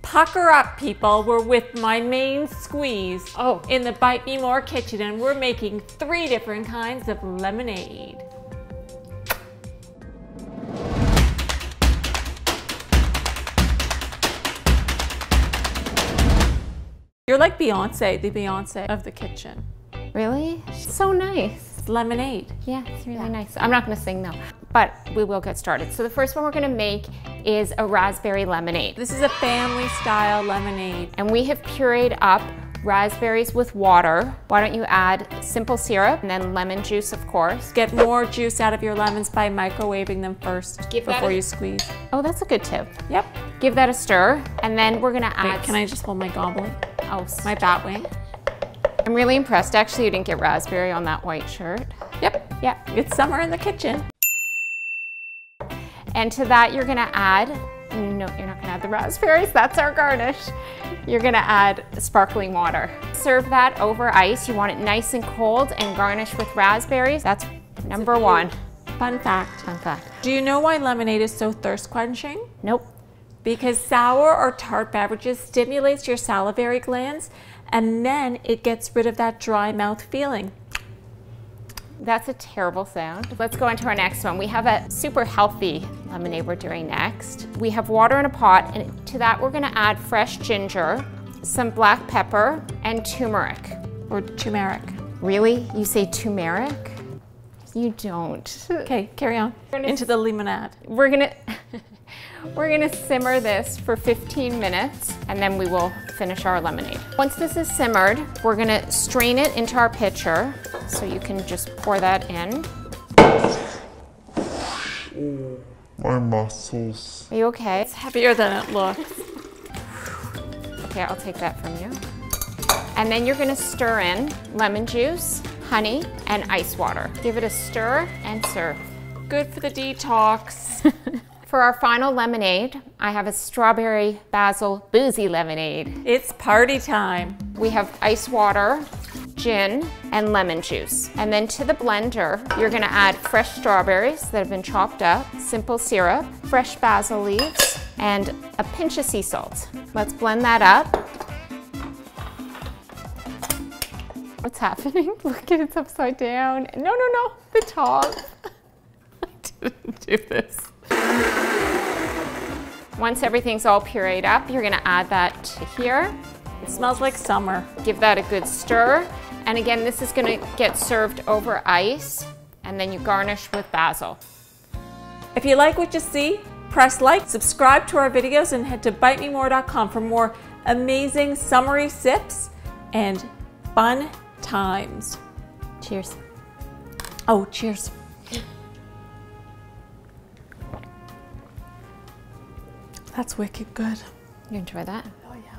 Pucker up, people. We're with my main squeeze in the Bite Me More kitchen, and we're making 3 different kinds of lemonade. You're like Beyonce, the Beyonce of the kitchen. Really? So nice. It's lemonade. Yeah, it's really nice. I'm not gonna sing though, but we will get started. So the first one we're gonna make is a raspberry lemonade. This is a family style lemonade. And we have pureed up raspberries with water. Why don't you add simple syrup and then lemon juice, of course. Get more juice out of your lemons by microwaving them first before you squeeze. Oh, that's a good tip. Yep. Give that a stir, and then we're gonna add... Wait, can I just hold my goblet? Oh, my bat wing. I'm really impressed. Actually, you didn't get raspberry on that white shirt. Yep. Yeah. It's summer in the kitchen. And to that, you're gonna add, no, you're not gonna add the raspberries, that's our garnish. You're gonna add sparkling water. Serve that over ice. You want it nice and cold and garnish with raspberries. That's number 1. Fun fact. Fun fact. Do you know why lemonade is so thirst quenching? Nope. Because sour or tart beverages stimulates your salivary glands, and then it gets rid of that dry mouth feeling. That's a terrible sound. Let's go into our next one. We have a super healthy lemonade we're doing next. We have water in a pot, and to that we're gonna add fresh ginger, some black pepper, and turmeric. Or turmeric. Really? You say turmeric? You don't. Okay, carry on. Into the lemonade. We're gonna simmer this for 15 minutes, and then we will finish our lemonade. Once this is simmered, we're gonna strain it into our pitcher. So you can just pour that in. Oh, my muscles. Are you okay? It's heavier than it looks. Okay, I'll take that from you. And then you're gonna stir in lemon juice, honey, and ice water. Give it a stir and serve. Good for the detox. For our final lemonade, I have a strawberry basil boozy lemonade. It's party time. We have ice water, gin, and lemon juice. And then to the blender, you're gonna add fresh strawberries that have been chopped up, simple syrup, fresh basil leaves, and a pinch of sea salt. Let's blend that up. What's happening? Look at it's upside down. No, no, no, the top. I didn't do this. Once everything's all pureed up, you're gonna add that to here. It smells like summer. Give that a good stir. And again, this is gonna get served over ice, and then you garnish with basil. If you like what you see, press like, subscribe to our videos, and head to bitememore.com for more amazing summery sips and fun times. Cheers. Oh, cheers. That's wicked good. You enjoy that? Oh yeah.